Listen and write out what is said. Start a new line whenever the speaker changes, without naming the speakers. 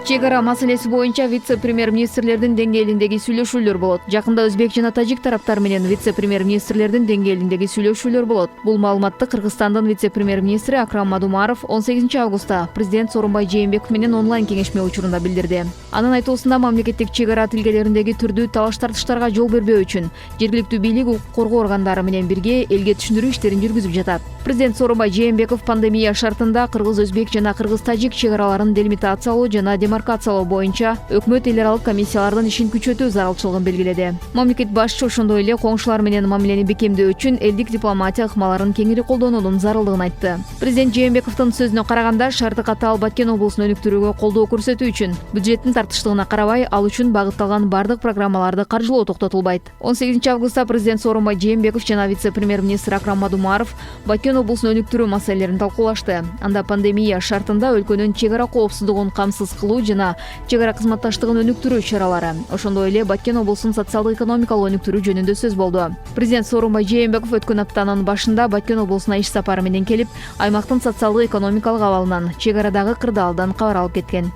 Чек ара маселеси боюнча вице-премьер-министрлердин деңгээлиндеги сүйлөшүүлөр болот. Жакында өзбек жана тажик тараптар менен вице-премьер-министрлердин деңгээлиндеги сүйлөшүүлөр болот. Бул маалыматты Кыргызстандын вице-премьер-министри Акрам Мадумаров 18 августта президент Сооронбай Жээнбеков менен онлайн кеңешме учурунда билдирди. Анын айтуусунда мамлекеттик чек ара тилкелериндеги түрдүү талаш-тартыштарга жол бербөө үчүн жергиликтүү бийлик укук коргоо органдары менен бирге элге түшүндүрүү иштерин жүргүзүп жатат. Президент Сооронбай Жээнбеков пандемия шартында кыргыз-өзбек жана кыргыз-тажик чек араларын делимитациялоо жана демаркациялоо боюнча өкмөт эл аралык комиссиялардын ишин күчөтүү зарылчылыгын белгиледи. Мамлекет башчысы ошондой эле коңшулар менен мамилени бекемдөө үчүн элдик дипломатия ыкмаларын кеңири колдонуунун зарылдыгын айтты. Президент Жээнбековдун сөзүнө караганда, шарты катаал Баткен облусун өнүктүрүүгө колдоо көрсөтүү үчүн бюджеттин тартыштыгына карабай, ал үчүн багытталган бардык программаларды каржылоо токтотулбайт. 18 августта президент Сооронбай Жээнбеков жана вице-премьер-министр Акрам Мадумаров Баткен облусун өнүктүрүү маселелерин талкуулашты. Анда пандемия шартында өлкөнүн чек ара коопсуздугун камсыз кылуу жана чек ара кызматташтыгын өнүктүрүү чаралары, ошондой эле Баткен облусун социалдык-экономикалык өнүктүрүү жөнүндө сөз болду. Президент Сооронбай Жээнбеков өткөн аптанын башында Баткен облусуна иш сапары менен келип, аймактын социалдык-экономикалык абалынан, чек арадагы кырдаалдан кабар алып кеткен.